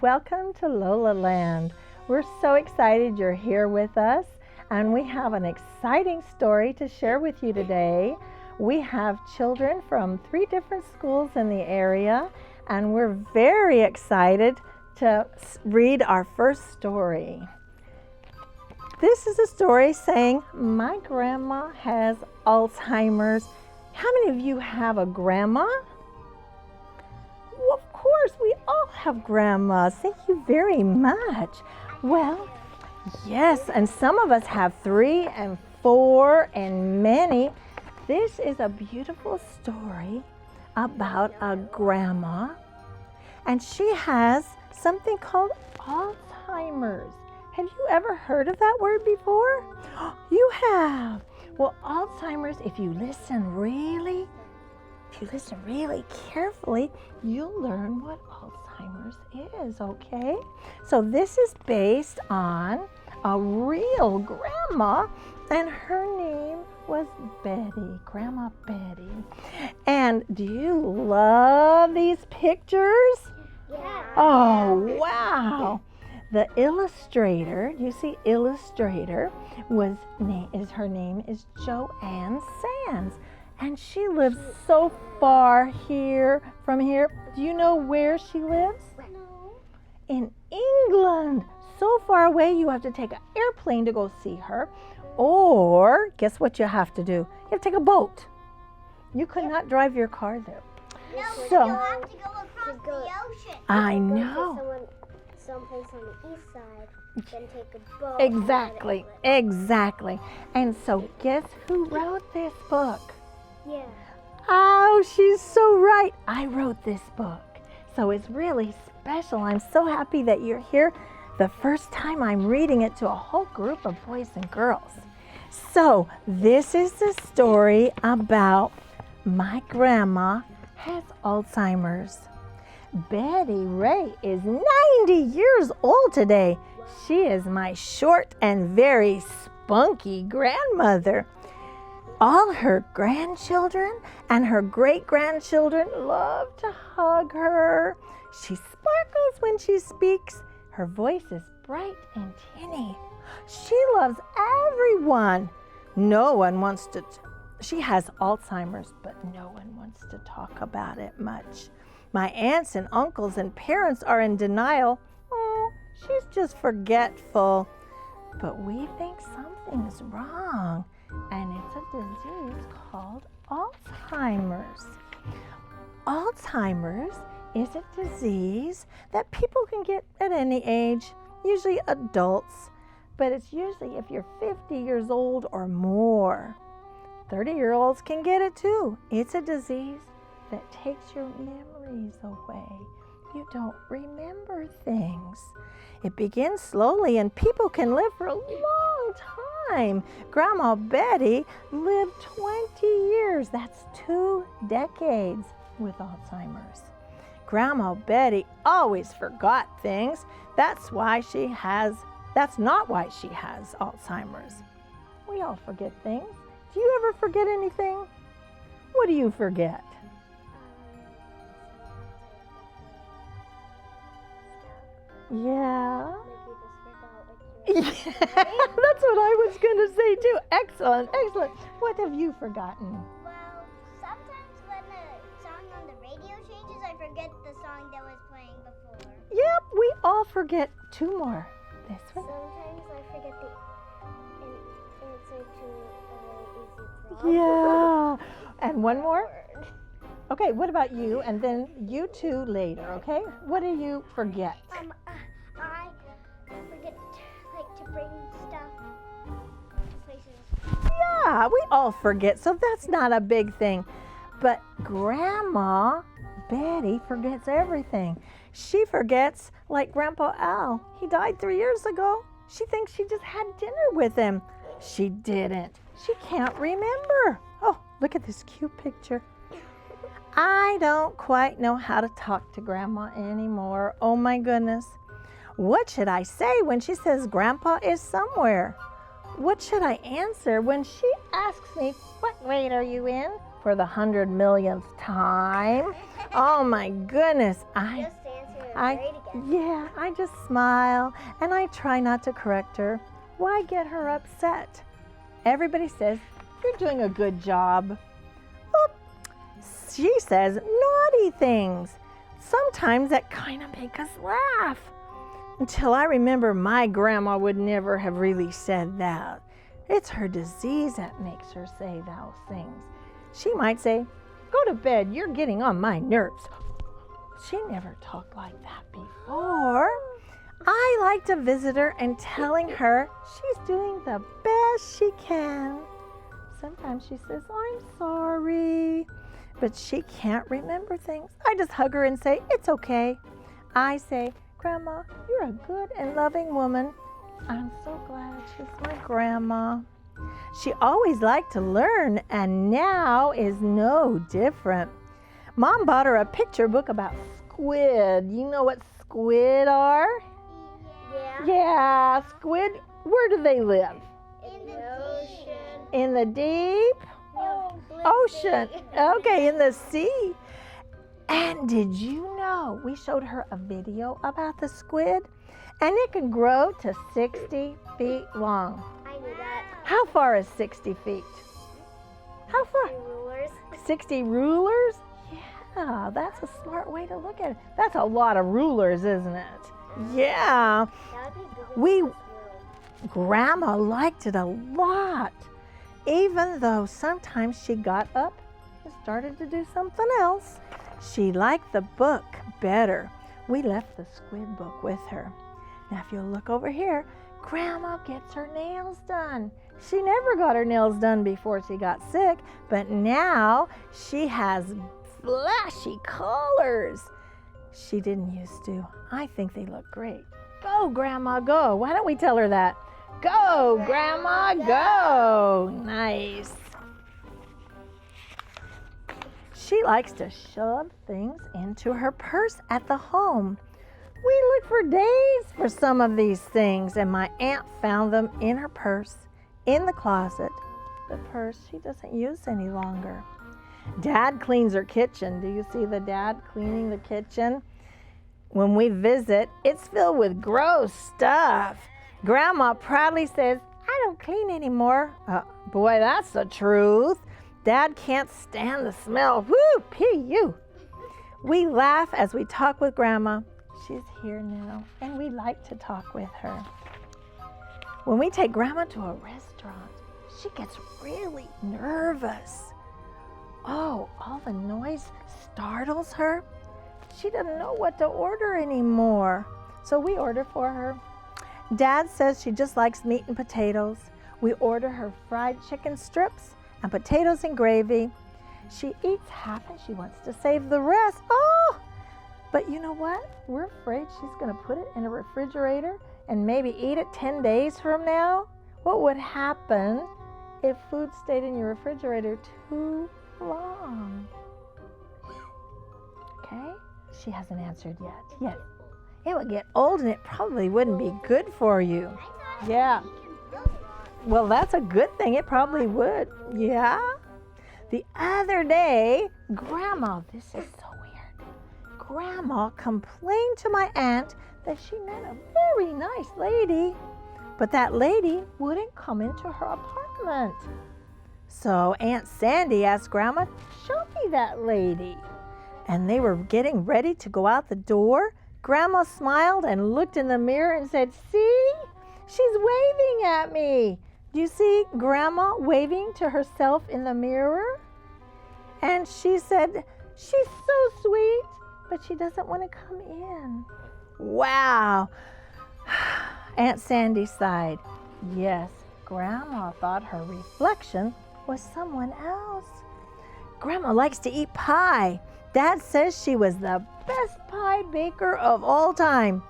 Welcome to LolaLand. We're so excited you're here with us, and we have an exciting story to share with you today. We have children from 3 different schools in the area, and we're very excited to read our first story. This is a story saying, "My grandma has Alzheimer's." How many of you have a grandma? Well, of course, we all have grandmas. Thank you very much. Well, yes, and some of us have 3 and 4 and many. This is a beautiful story about a grandma, and she has something called Alzheimer's. Have you ever heard of that word before? You have. Well, Alzheimer's, if you listen really carefully, you'll learn what Alzheimer's is, okay? So this is based on a real grandma, and her name was Betty, Grandma Betty. And do you love these pictures? Yeah. Oh, wow. The illustrator, you see illustrator, her name is Joanne Sands. And she lives so far from here. Do you know where she lives? No. In England. So far away you have to take an airplane to go see her. Or, guess what you have to do? You have to take a boat. You could not drive your car there. No, So- you'll have to go across the ocean. I know. Someplace on the east side, then take a boat. Exactly. And so guess who wrote this book? Yeah. Oh, she's so right. I wrote this book. So it's really special. I'm so happy that you're here. The first time I'm reading it to a whole group of boys and girls. So this is the story about my grandma has Alzheimer's. Betty Ray is 90 years old today. She is my short and very spunky grandmother. All her grandchildren and her great-grandchildren love to hug her. She sparkles when she speaks. Her voice is bright and tinny. She loves everyone. She has Alzheimer's, but no one wants to talk about it much. My aunts and uncles and parents are in denial. Oh, she's just forgetful. But we think something's wrong, and it's a disease called Alzheimer's. Alzheimer's is a disease that people can get at any age, usually adults, but it's usually if you're 50 years old or more. 30-year-olds can get it too. It's a disease that takes your memories away. You don't remember things. It begins slowly and people can live for a long time. Grandma Betty lived 20 years. That's 2 decades with Alzheimer's. Grandma Betty always forgot things. That's not why she has Alzheimer's. We all forget things. Do you ever forget anything? What do you forget? Yeah. That's what I was going to say too. Excellent. What have you forgotten? Well, sometimes when the song on the radio changes, I forget the song that was playing before. Yep, we all forget 2 more. This one. Sometimes I forget the answer to a really easy problem. Yeah. And one more? Okay, what about you? And then you 2 later, okay? What do you forget? I forget to bring stuff to places. Yeah, we all forget, so that's not a big thing. But Grandma Betty forgets everything. She forgets, like Grandpa Al. He died 3 years ago. She thinks she just had dinner with him. She didn't. She can't remember. Oh, look at this cute picture. I don't quite know how to talk to Grandma anymore. Oh my goodness. What should I say when she says Grandpa is somewhere? What should I answer when she asks me, "What grade are you in?" for the 100 millionth time? Oh my goodness. Just answer I just smile and I try not to correct her. Why get her upset? Everybody says, "You're doing a good job." Well, she says naughty things. Sometimes that kind of makes us laugh. Until I remember my grandma would never have really said that. It's her disease that makes her say those things. She might say, "Go to bed, you're getting on my nerves." She never talked like that before. I like to visit her and telling her she's doing the best she can. Sometimes she says, "I'm sorry," but she can't remember things. I just hug her and say, "It's okay." I say, "Grandma, you're a good and loving woman." I'm so glad she's my grandma. She always liked to learn and now is no different. Mom bought her a picture book about squid. You know what squid are? Yeah, squid. Where do they live? In the ocean. In the deep ocean. Okay, in the sea. And did you know we showed her a video about the squid? And it can grow to 60 feet long. I knew that. How far is 60 feet? How far? Rulers. 60 rulers? Yeah, that's a smart way to look at it. That's a lot of rulers, isn't it? Yeah. That would be bigger. Grandma liked it a lot, even though sometimes she got up and started to do something else. She liked the book better. We left the squid book with her. Now, if you look over here, Grandma gets her nails done. She never got her nails done before she got sick, but now she has flashy colors. She didn't used to. I think they look great. Go, Grandma, go. Why don't we tell her that? Go, Grandma, go. Nice. She likes to shove things into her purse at the home. We looked for days for some of these things, and my aunt found them in her purse, in the closet. The purse she doesn't use any longer. Dad cleans her kitchen. Do you see the dad cleaning the kitchen? When we visit, it's filled with gross stuff. Grandma proudly says, "I don't clean anymore." Boy, that's the truth. Dad can't stand the smell. Woo, P.U. We laugh as we talk with Grandma. She's here now, and we like to talk with her. When we take Grandma to a restaurant, she gets really nervous. Oh, all the noise startles her. She doesn't know what to order anymore. So we order for her. Dad says she just likes meat and potatoes. We order her fried chicken strips and potatoes and gravy. She eats half and she wants to save the rest. Oh! But you know what? We're afraid she's going to put it in a refrigerator and maybe eat it 10 days from now. What would happen if food stayed in your refrigerator too long? Okay? She hasn't answered yet. It would get old and it probably wouldn't be good for you. Yeah. Well, that's a good thing. It probably would. Yeah. The other day, Grandma, this is so weird. Grandma complained to my aunt that she met a very nice lady, but that lady wouldn't come into her apartment. So Aunt Sandy asked Grandma, "Show me that lady." And they were getting ready to go out the door. Grandma smiled and looked in the mirror and said, "See? She's waving at me." Do you see Grandma waving to herself in the mirror? And she said, "She's so sweet, but she doesn't want to come in." Wow. Aunt Sandy sighed. Yes, Grandma thought her reflection was someone else. Grandma likes to eat pie. Dad says she was the best pie baker of all time.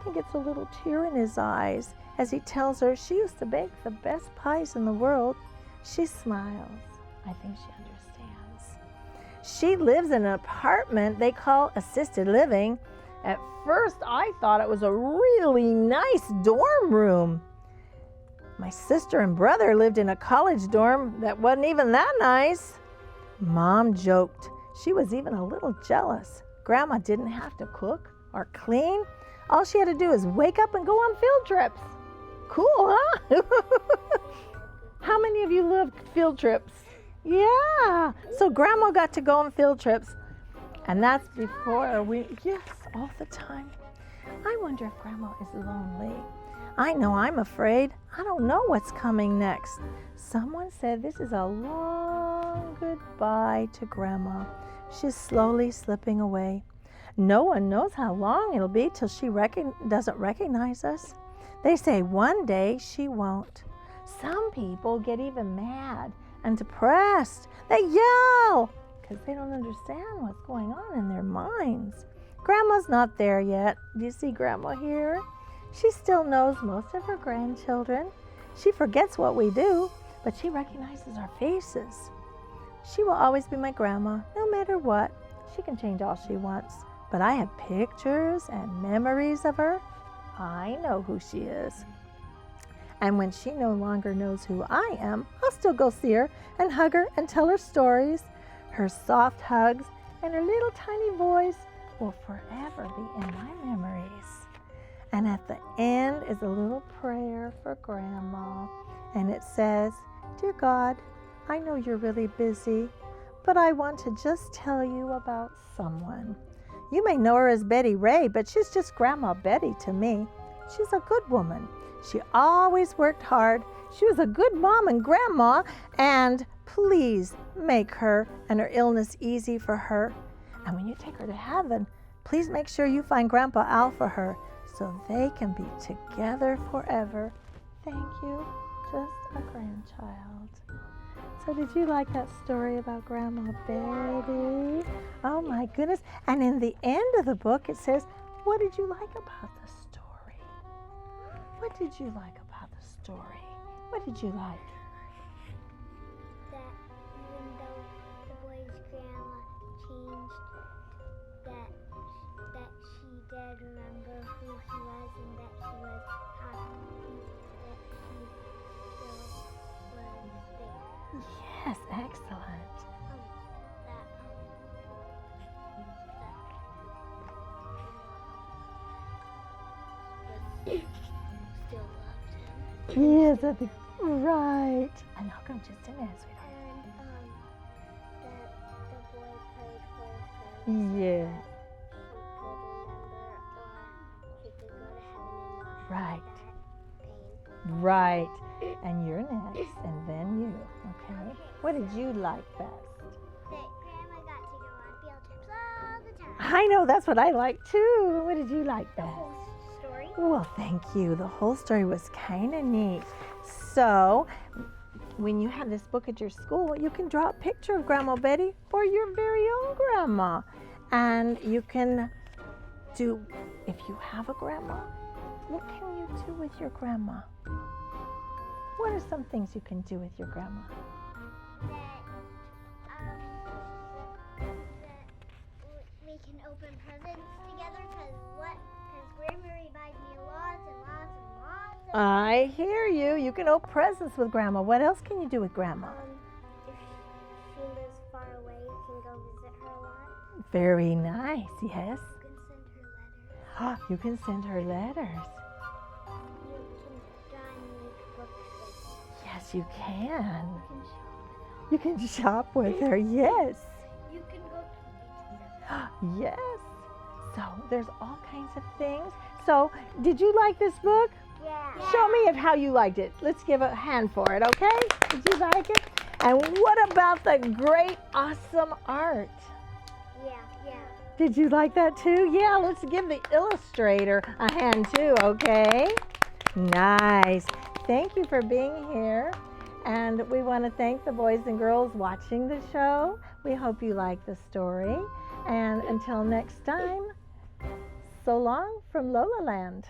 He gets a little tear in his eyes as he tells her she used to bake the best pies in the world. She smiles. I think she understands. She lives in an apartment they call assisted living. At first, I thought it was a really nice dorm room. My sister and brother lived in a college dorm that wasn't even that nice. Mom joked. She was even a little jealous. Grandma didn't have to cook or clean. All she had to do is wake up and go on field trips. Cool, huh? How many of you love field trips? Yeah. So Grandma got to go on field trips. And that's before yes, all the time. I wonder if Grandma is lonely. I know I'm afraid. I don't know what's coming next. Someone said this is a long goodbye to Grandma. She's slowly slipping away. No one knows how long it'll be till she doesn't recognize us. They say one day she won't. Some people get even mad and depressed. They yell because they don't understand what's going on in their minds. Grandma's not there yet. Do you see Grandma here? She still knows most of her grandchildren. She forgets what we do, but she recognizes our faces. She will always be my grandma, no matter what. She can change all she wants, but I have pictures and memories of her. I know who she is. And when she no longer knows who I am, I'll still go see her and hug her and tell her stories. Her soft hugs and her little tiny voice will forever be in my memories. And at the end is a little prayer for Grandma. And it says, "Dear God, I know you're really busy, but I want to just tell you about someone. You may know her as Betty Ray, but she's just Grandma Betty to me. She's a good woman. She always worked hard. She was a good mom and grandma, and please make her and her illness easy for her. And when you take her to heaven, please make sure you find Grandpa Al for her so they can be together forever. Thank you, just a grandchild." So did you like that story about Grandma Betty? Oh my goodness. And in the end of the book it says, what did you like about the story? What did you like about the story? What did you like? That even though the boy's grandma changed, that she did remember who he was and that she was happy that he still was there. Yes, excellent. Still loved him. Yes, I think, right. And how come just a minute, sweetheart? And that the boy prayed for his friends. Yeah, He could remember, or he could go to heaven and not right, have that pain. right. And you're next, and then you, okay? What did you like best? That Grandma got to go on field trips all the time. I know, that's what I like too. What did you like The best? whole story. Well, thank you. The whole story was kind of neat. So, when you have this book at your school, you can draw a picture of Grandma Betty or your very own grandma. And you can do, if you have a grandma, what can you do with your grandma? What are some things you can do with your grandma? That we can open presents together because Grandma reminds me lots and lots and lots of I hear you. You can open presents with grandma. What else can you do with grandma? If she lives far away, you can go visit her a lot. Very nice, yes. You can send her letters. You can send her letters. You can draw and make books with. Yes, you can. You can shop with her. You can shop with her, yes. You can go to the beach with her. Yes. So there's all kinds of things. So did you like this book? Yeah. Show me how you liked it. Let's give a hand for it, okay? Did you like it? And what about the great, awesome art? Yeah. Did you like that too? Yeah, let's give the illustrator a hand too, okay? Nice. Thank you for being here. And we want to thank the boys and girls watching the show. We hope you like the story. And until next time, so long from LolaLand.